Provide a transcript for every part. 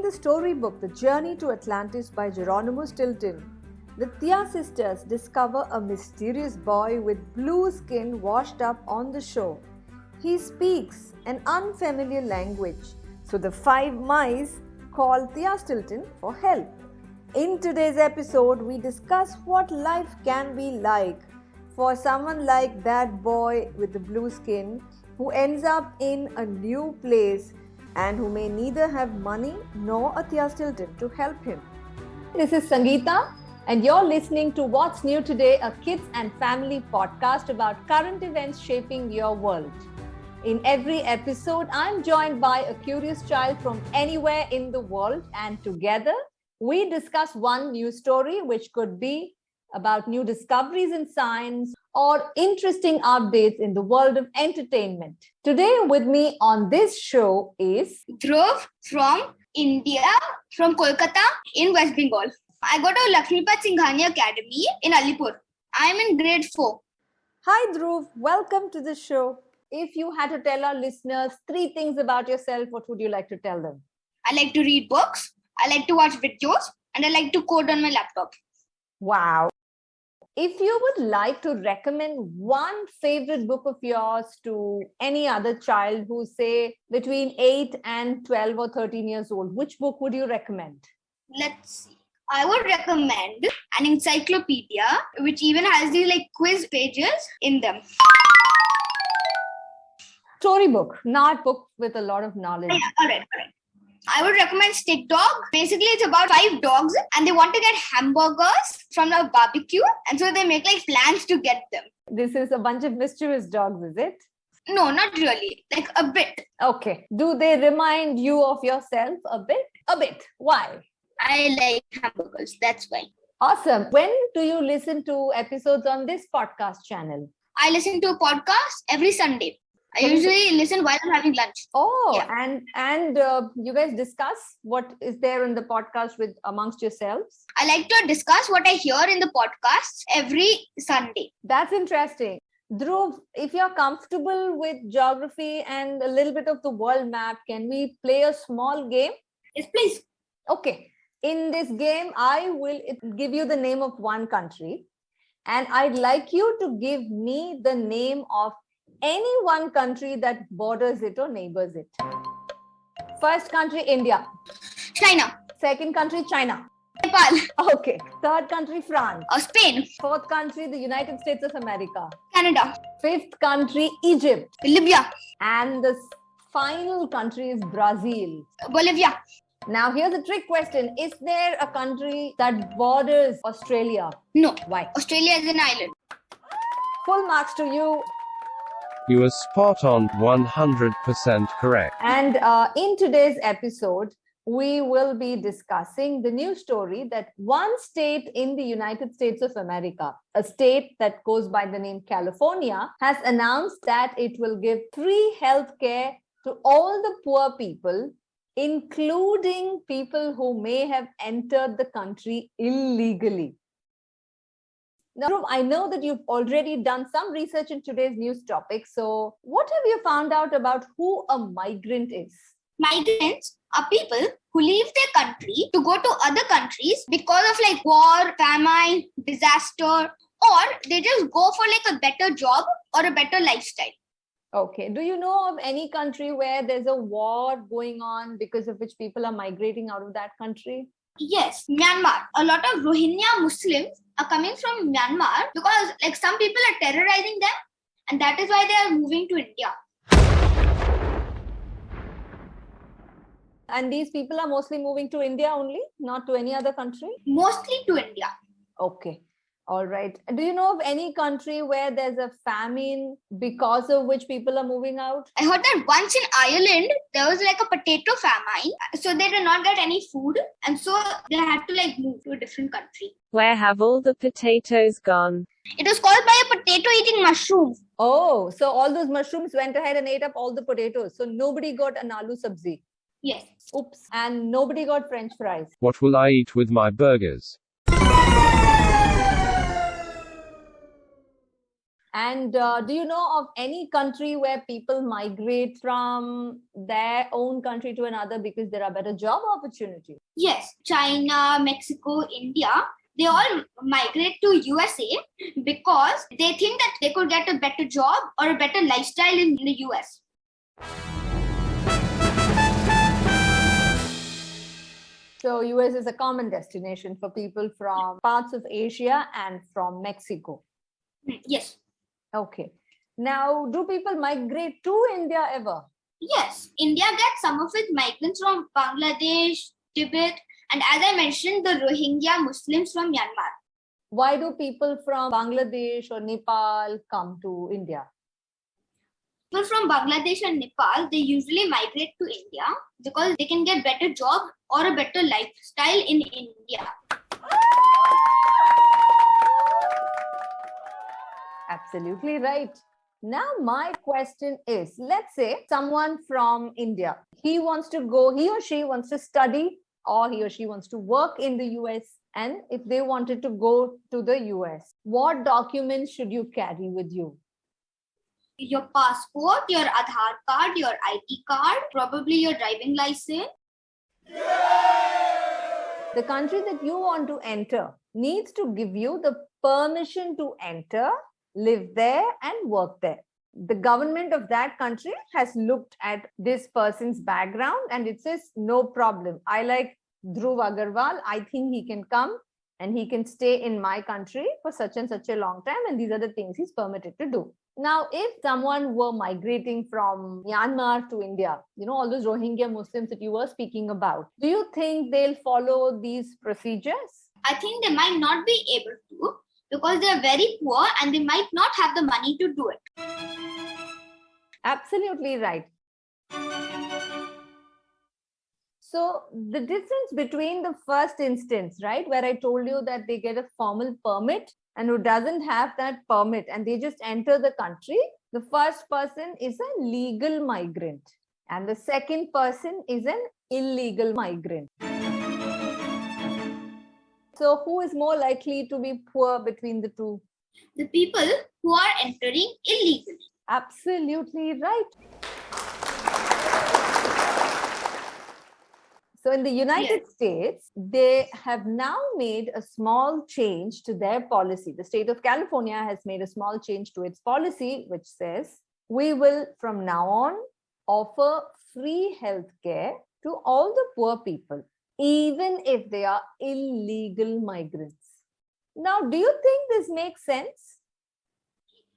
the storybook The Journey to Atlantis by Geronimo Stilton, the Thea sisters discover a mysterious boy with blue skin washed up on the shore. He speaks an unfamiliar language, so the five mice call Thea Stilton for help. In today's episode, we discuss what life can be like for someone like that boy with the blue skin who ends up in a new place and who may neither have money nor a Thea Stilton to help him. This is Sangeeta, and you're listening to What's New Today, a kids and family podcast about current events shaping your world. In every episode, I'm joined by a curious child from anywhere in the world, and together we discuss one news story, which could be about new discoveries in science or interesting updates in the world of entertainment. Today with me on this show is Dhruv from India, from Kolkata in West Bengal. I go to Lakshmipad Singhania Academy in Alipur. I'm in grade 4. Hi Dhruv, welcome to the show. If you had to tell our listeners 3 things about yourself, what would you like to tell them? I like to read books, I like to watch videos, and I like to code on my laptop. Wow. If you would like to recommend one favorite book of yours to any other child who's, say, between 8 and 12 or 13 years old, which book would you recommend? Let's see. I would recommend an encyclopedia which even has these quiz pages in them. Storybook, not book with a lot of knowledge. Yeah, all right. I would recommend Stick Dog. Basically, it's about 5 dogs and they want to get hamburgers from a barbecue. And so they make plans to get them. This is a bunch of mischievous dogs, is it? No, not really. A bit. Okay. Do they remind you of yourself a bit? A bit. Why? I like hamburgers. That's why. Awesome. When do you listen to episodes on this podcast channel? I listen to a podcast every Sunday. I usually listen while I'm having lunch. Oh, yeah. and you guys discuss what is there in the podcast with amongst yourselves? I like to discuss what I hear in the podcasts every Sunday. That's interesting. Dhruv, if you're comfortable with geography and a little bit of the world map, can we play a small game? Yes, please. Okay. In this game, I will give you the name of one country, and I'd like you to give me the name of any one country that borders it or neighbors it. First country, India. China. Second country, China. Nepal. Okay. Third country, France. Spain. Fourth country, the United States of America. Canada. Fifth country, Egypt. Libya. And the final country is Brazil. Bolivia. Now, here's a trick question. Is there a country that borders Australia? No. Why? Australia is an island. Full marks to you. You are spot on, 100% correct. And in today's episode, we will be discussing the news story that one state in the United States of America, a state that goes by the name California, has announced that it will give free healthcare to all the poor people, including people who may have entered the country illegally. Now, I know that you've already done some research in today's news topic. So what have you found out about who a migrant is? Migrants are people who leave their country to go to other countries because of war, famine, disaster, or they just go for a better job or a better lifestyle. Okay. Do you know of any country where there's a war going on because of which people are migrating out of that country? Yes, Myanmar. A lot of Rohingya Muslims are coming from Myanmar because some people are terrorizing them, and that is why they are moving to India. And these people are mostly moving to India only, not to any other country? Mostly to India. Okay. All right. Do you know of any country where there's a famine because of which people are moving out? I heard that once in Ireland, there was a potato famine. So they did not get any food. And so they had to move to a different country. Where have all the potatoes gone? It was caused by a potato-eating mushroom. Oh, so all those mushrooms went ahead and ate up all the potatoes. So nobody got an aloo sabzi. Yes. Oops. And nobody got French fries. What will I eat with my burgers? And do you know of any country where people migrate from their own country to another because there are better job opportunities? Yes, China, Mexico, India, they all migrate to USA because they think that they could get a better job or a better lifestyle in the US. So US is a common destination for people from parts of Asia and from Mexico. Yes. Okay. Now, do people migrate to India ever? Yes, India gets some of its migrants from Bangladesh, Tibet, and as I mentioned, the Rohingya Muslims from Myanmar. Why do people from Bangladesh or Nepal come to India? People from Bangladesh and Nepal, they usually migrate to India because they can get better job or a better lifestyle in India. Absolutely right. Now, my question is, let's say someone from India, he or she wants to study, or he or she wants to work in the US. And if they wanted to go to the US, what documents should you carry with you? Your passport, your Aadhaar card, your ID card, probably your driving license. The country that you want to enter needs to give you the permission to enter, live there, and work there. The government of that country has looked at this person's background and it says, no problem. I like Dhruv Agarwal. I think he can come and he can stay in my country for such and such a long time. And these are the things he's permitted to do. Now, if someone were migrating from Myanmar to India, all those Rohingya Muslims that you were speaking about, do you think they'll follow these procedures? I think they might not be able to because they're very poor and they might not have the money to do it. Absolutely right. So the difference between the first instance, right, where I told you that they get a formal permit and who doesn't have that permit and they just enter the country, the first person is a legal migrant and the second person is an illegal migrant. So who is more likely to be poor between the two? The people who are entering illegally. Absolutely right. So in the United States, they have now made a small change to their policy. The state of California has made a small change to its policy, which says, we will from now on offer free healthcare to all the poor people, even if they are illegal migrants. Now, do you think this makes sense?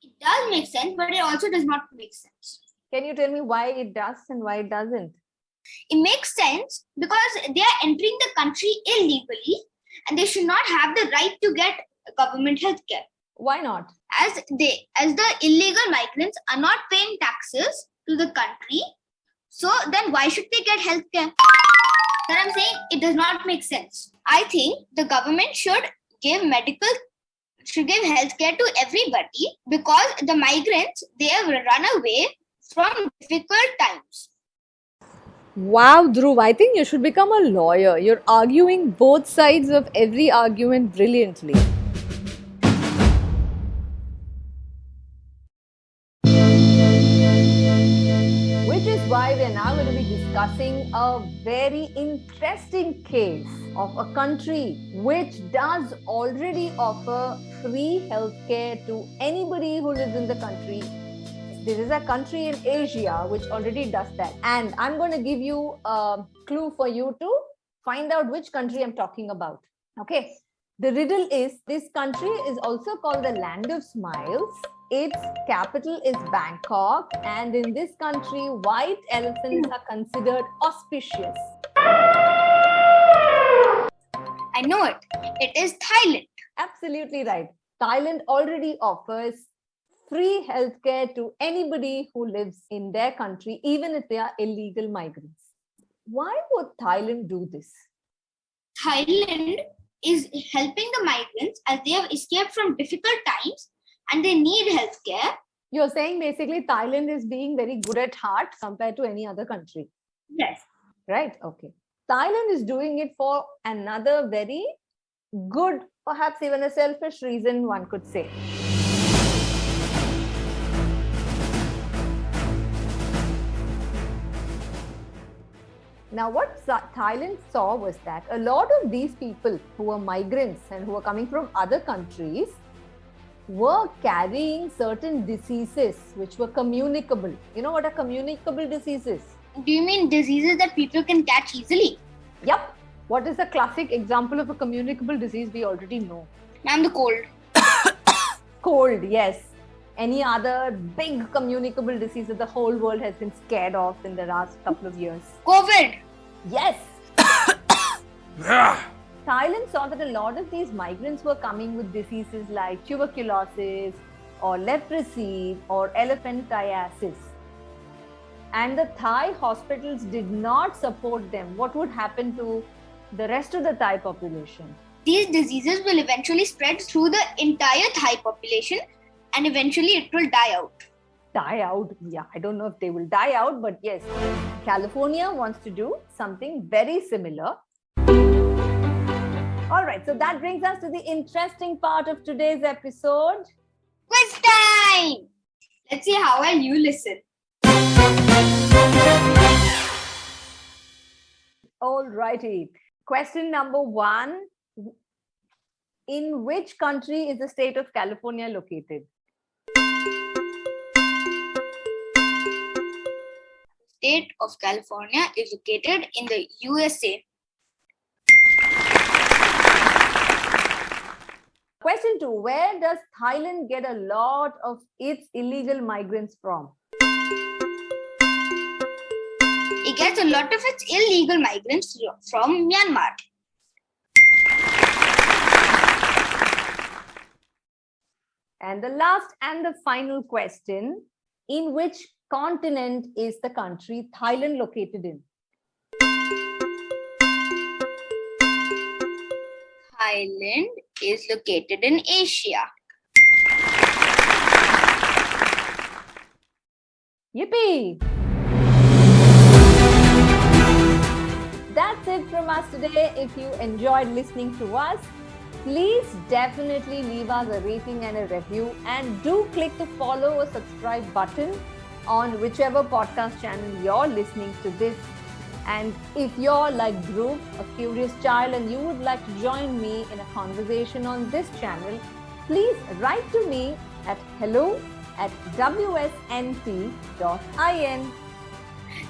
It does make sense, but it also does not make sense. Can you tell me why it does and why it doesn't? It makes sense because they are entering the country illegally and they should not have the right to get government healthcare. Why not? As the illegal migrants are not paying taxes to the country, so then why should they get healthcare? Then I'm saying it does not make sense. I think the government should give healthcare to everybody because the migrants, they have run away from difficult times. Wow, Dhruv, I think you should become a lawyer. You're arguing both sides of every argument brilliantly. Which is why we're now going to be discussing a very interesting case of a country which does already offer free healthcare to anybody who lives in the country. This is a country in Asia which already does that. And I'm going to give you a clue for you to find out which country I'm talking about. Okay. The riddle is, this country is also called the Land of Smiles. Its capital is Bangkok. And in this country, white elephants are considered auspicious. I know it. It is Thailand. Absolutely right. Thailand already offers free healthcare to anybody who lives in their country, even if they are illegal migrants. Why would Thailand do this? Thailand is helping the migrants as they have escaped from difficult times and they need healthcare. You're saying basically Thailand is being very good at heart compared to any other country. Yes. Right? Okay. Thailand is doing it for another very good, perhaps even a selfish reason, one could say. Now, what Thailand saw was that a lot of these people who were migrants and who were coming from other countries were carrying certain diseases which were communicable. You know what are communicable diseases? Do you mean diseases that people can catch easily? Yep. What is a classic example of a communicable disease? We already know. Ma'am, the cold. Cold, yes. Any other big communicable disease that the whole world has been scared of in the last couple of years? COVID. Yes. Thailand saw that a lot of these migrants were coming with diseases like tuberculosis or leprosy or elephantiasis. And the Thai hospitals did not support them. What would happen to the rest of the Thai population? These diseases will eventually spread through the entire Thai population and eventually it will die out. Die out? Yeah, I don't know if they will die out, but yes, California wants to do something very similar. All right, so that brings us to the interesting part of today's episode. Quiz time! Let's see how well you listen. All righty. Question number 1. In which country is the state of California located? State of California is located in the USA. Question 2. Where does Thailand get a lot of its illegal migrants from? It gets a lot of its illegal migrants from Myanmar. And the last and the final question. In which continent is the country Thailand located in? Thailand is located in Asia. Yippee! That's it from us today. If you enjoyed listening to us, please definitely leave us a rating and a review, and do click the follow or subscribe button on whichever podcast channel you're listening to this. And if you're like Dhruv, a curious child, and you would like to join me in a conversation on this channel, please write to me at hello@wsnt.in.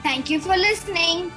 Thank you for listening.